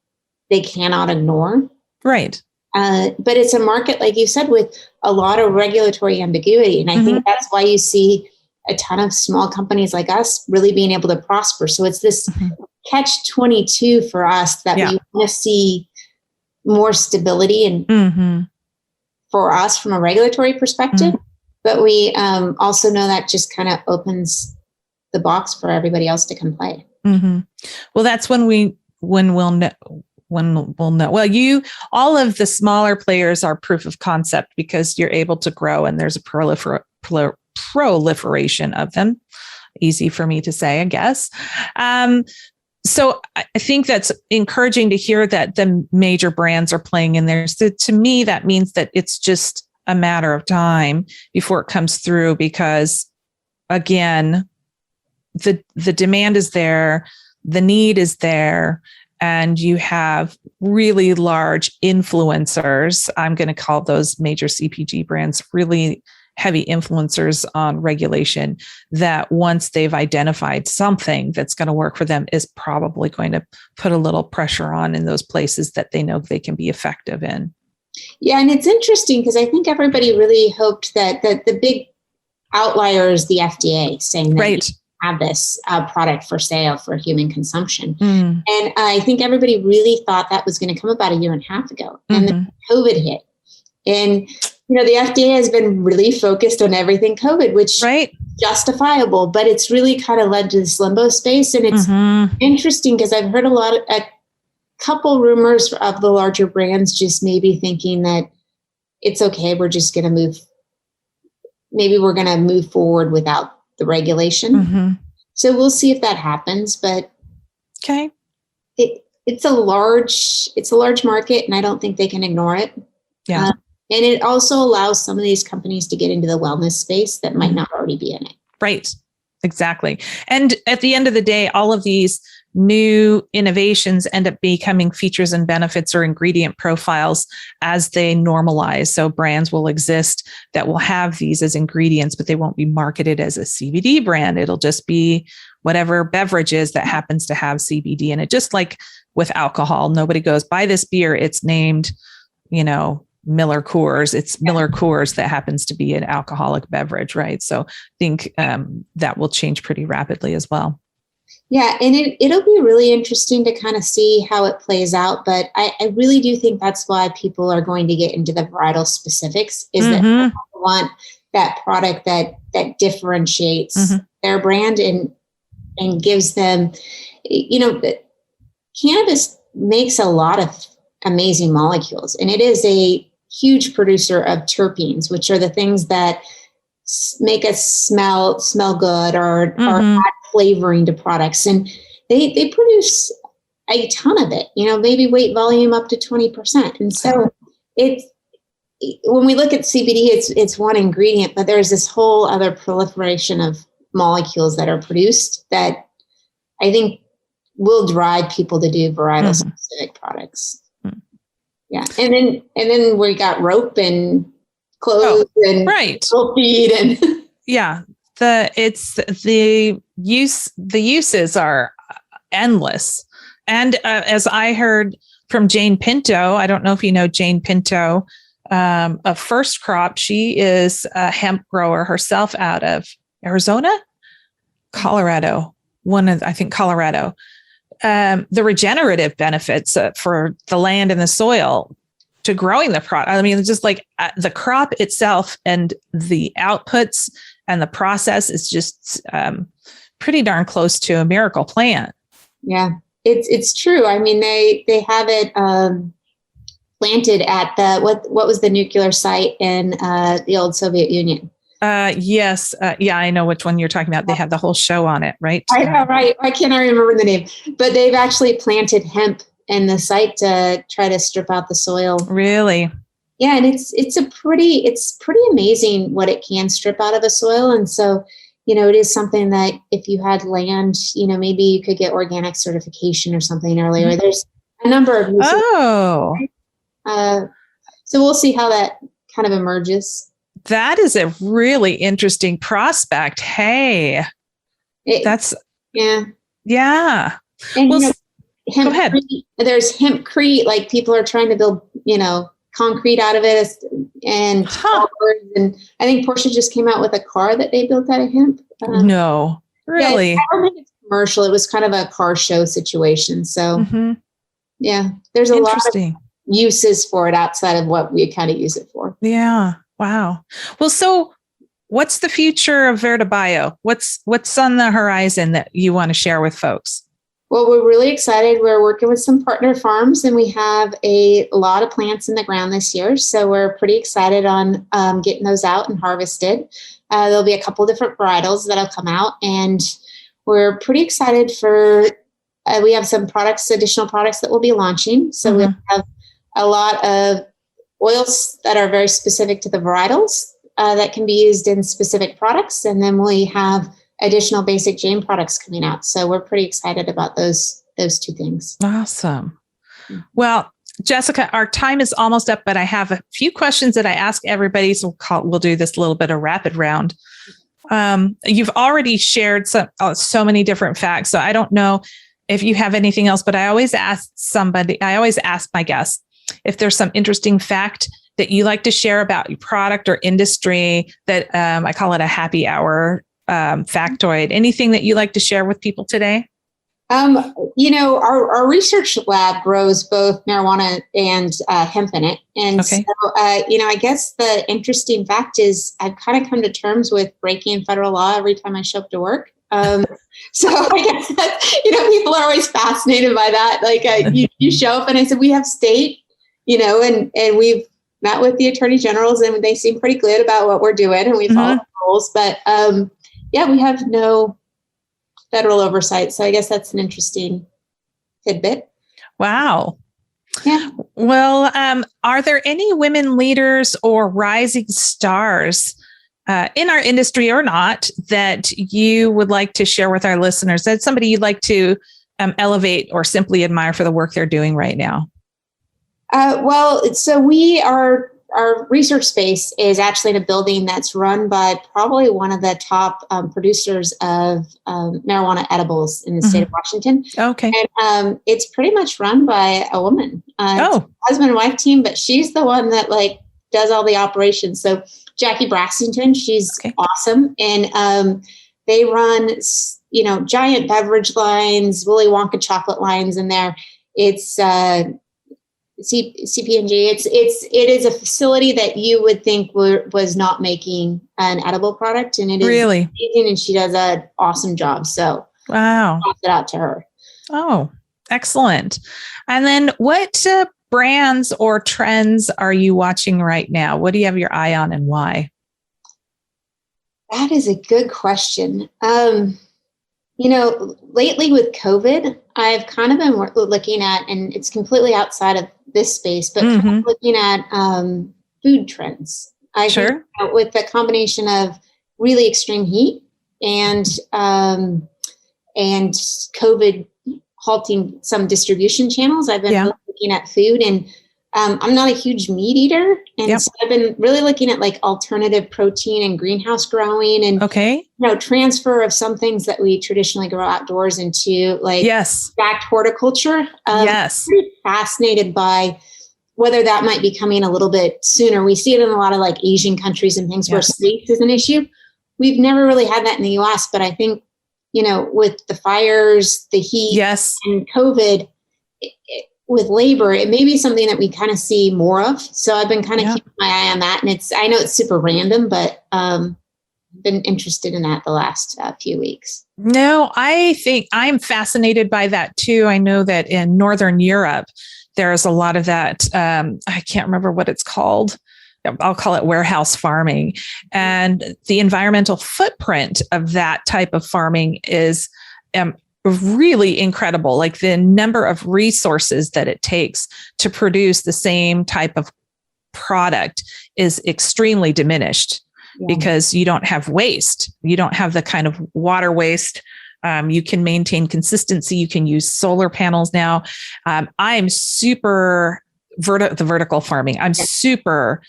they cannot ignore. Right. But it's a market, like you said, with a lot of regulatory ambiguity. And I think that's why you see a ton of small companies like us really being able to prosper. So it's this catch-22 for us that we want to see more stability and for us from a regulatory perspective. But we also know that just kind of opens the box for everybody else to come play. Well, that's when we'll know. Well, all of the smaller players are proof of concept because you're able to grow and there's a proliferation of them. Easy for me to say, I guess. So I think that's encouraging to hear that the major brands are playing in there. So to me, that means that it's just a matter of time before it comes through because, again, the demand is there, the need is there, and you have really large influencers. I'm going to call those major CPG brands really heavy influencers on regulation that once they've identified something that's going to work for them is probably going to put a little pressure on in those places that they know they can be effective in. Yeah, and it's interesting because I think everybody really hoped that the big outlier is the FDA saying that you have this product for sale for human consumption. And I think everybody really thought that was going to come about a year and a half ago. And then COVID hit. And the FDA has been really focused on everything COVID, which is justifiable, but it's really kind of led to this limbo space. And it's interesting because I've heard a couple rumors of the larger brands just maybe thinking that it's okay. We're just going to move forward without the regulation. So we'll see if that happens, but it's a large market and I don't think they can ignore it. Yeah. And it also allows some of these companies to get into the wellness space that might not already be in it. Right. Exactly. And at the end of the day, all of these new innovations end up becoming features and benefits or ingredient profiles as they normalize. So brands will exist that will have these as ingredients, but they won't be marketed as a CBD brand. It'll just be whatever beverage is that happens to have CBD in it. Just like with alcohol, nobody goes, buy this beer. It's named, Miller Coors. It's Miller Coors that happens to be an alcoholic beverage, right? So I think that will change pretty rapidly as well. Yeah, and it'll be really interesting to kind of see how it plays out. But I really do think that's why people are going to get into the varietal specifics, is that people want that product that differentiates their brand and gives them, cannabis makes a lot of amazing molecules, and it is a huge producer of terpenes, which are the things that make us smell good or add flavoring to products. And they produce a ton of it, maybe weight volume up to 20%. And so when we look at CBD, it's one ingredient, but there's this whole other proliferation of molecules that are produced that I think will drive people to do varietal specific products. Yeah. And then we got rope and clothes and feed and the uses are endless. And as I heard from Jane Pinto, I don't know if you know Jane Pinto, of First Crop. She is a hemp grower herself out of Arizona, Colorado. Colorado. The regenerative benefits for the land and the soil to growing the product. I mean, just like the crop itself and the outputs and the process is just pretty darn close to a miracle plant. Yeah, it's true. I mean, they have it planted at the what was the nuclear site in the old Soviet Union. Yes. I know which one you're talking about. They have the whole show on it, right? I know, right. I can't remember the name, but they've actually planted hemp in the site to try to strip out the soil. Really? Yeah. And it's pretty amazing what it can strip out of a soil. And so, it is something that if you had land, maybe you could get organic certification or something earlier. There's a number of uses. So we'll see how that kind of emerges. That is a really interesting prospect. Hey, that's. And hempcrete, there's hempcrete, like people are trying to build, concrete out of it, and cars. And I think Porsche just came out with a car that they built out of hemp. No, really? Yeah, I don't think it's commercial. It was kind of a car show situation. So yeah, there's a lot of uses for it outside of what we kind of use it for. Yeah. Wow. Well, so what's the future of Verda Bio? What's on the horizon that you want to share with folks? Well, we're really excited. We're working with some partner farms, and we have a lot of plants in the ground this year. So we're pretty excited on getting those out and harvested. There'll be a couple of different varietals that'll come out, and we're pretty excited for, we have some additional products that we'll be launching. So we have a lot of oils that are very specific to the varietals that can be used in specific products. And then we have additional basic Jane products coming out. So we're pretty excited about those two things. Awesome. Well, Jessica, our time is almost up, but I have a few questions that I ask everybody. So we'll do this little bit of rapid round. You've already shared so many different facts. So I don't know if you have anything else, but I always ask my guests if there's some interesting fact that you like to share about your product or industry that I call it a happy hour factoid. Anything that you like to share with people today? Our research lab grows both marijuana and hemp in it. And so, I guess the interesting fact is I've kind of come to terms with breaking federal law every time I show up to work. So I guess that, people are always fascinated by that. Like you show up and I said, we have state, and we've met with the attorney generals and they seem pretty good about what we're doing and we follow the rules. But we have no federal oversight. So I guess that's an interesting tidbit. Wow. Yeah. Well, are there any women leaders or rising stars in our industry or not that you would like to share with our listeners? That's somebody you'd like to elevate or simply admire for the work they're doing right now? So our research space is actually in a building that's run by probably one of the top producers of marijuana edibles in the state of Washington. Okay. And it's pretty much run by a woman. It's a husband and wife team, but she's the one that does all the operations. So Jackie Brassington, she's awesome. And they run, giant beverage lines, Willy Wonka chocolate lines in there. It's CPG. It is a facility that you would think was not making an edible product, and it is really amazing. And she does an awesome job. So wow, pass it out to her. Oh, excellent. And then what brands or trends are you watching right now? What do you have your eye on and why? That is a good question. Lately with COVID, I've kind of been looking at, and it's completely outside of this space, but kind of looking at food trends. I think with the combination of really extreme heat and COVID halting some distribution channels, I've been really looking at food. And I'm not a huge meat eater. And so I've been really looking at alternative protein and greenhouse growing and, transfer of some things that we traditionally grow outdoors into stacked horticulture. I'm pretty fascinated by whether that might be coming a little bit sooner. We see it in a lot of Asian countries and things where space is an issue. We've never really had that in the US, but I think, with the fires, the heat and COVID, with labor, it may be something that we kind of see more of. So I've been kind of keeping my eye on that. And I know it's super random, but been interested in that the last few weeks. No, I think I'm fascinated by that too. I know that in Northern Europe, there's a lot of that. I can't remember what it's called. I'll call it warehouse farming. And the environmental footprint of that type of farming is really incredible. Like the number of resources that it takes to produce the same type of product is extremely diminished because you don't have waste. You don't have the kind of water waste. You can maintain consistency. You can use solar panels now. I'm super the vertical farming. I'm super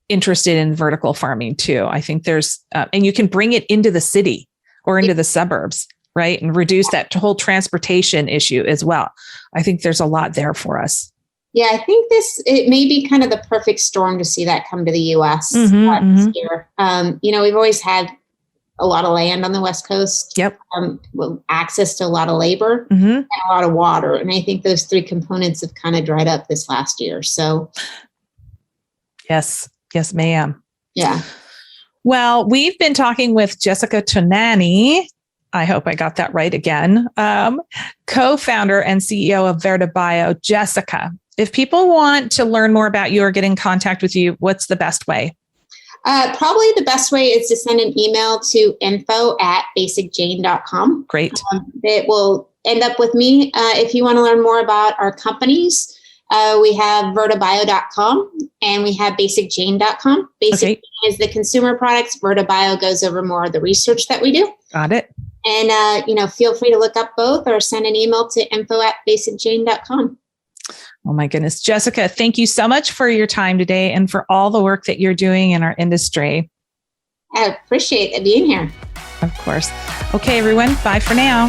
interested in vertical farming too. I think there's, and you can bring it into the city or into the suburbs, right? And reduce that whole transportation issue as well. I think there's a lot there for us. Yeah, I think it may be kind of the perfect storm to see that come to the U.S. This year. We've always had a lot of land on the West Coast. Yep. Access to a lot of labor and a lot of water. And I think those three components have kind of dried up this last year. So. Yes, ma'am. Yeah. Well, we've been talking with Jessica Tonani. I hope I got that right again. Co-founder and CEO of Verda Bio. Jessica, if people want to learn more about you or get in contact with you, what's the best way? Probably the best way is to send an email to info@basicjane.com. Great. It will end up with me. If you want to learn more about our companies, we have VertiBio.com and we have BasicJane.com. Basic Jane is the consumer products. Verda Bio goes over more of the research that we do. Got it. And, feel free to look up both or send an email to info@basicjane.com. Oh my goodness. Jessica, thank you so much for your time today and for all the work that you're doing in our industry. I appreciate being here. Of course. Okay, everyone. Bye for now.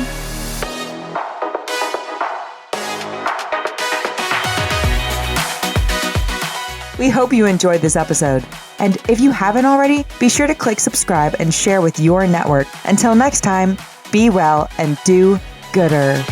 We hope you enjoyed this episode. And if you haven't already, be sure to click subscribe and share with your network. Until next time, be well and do gooder.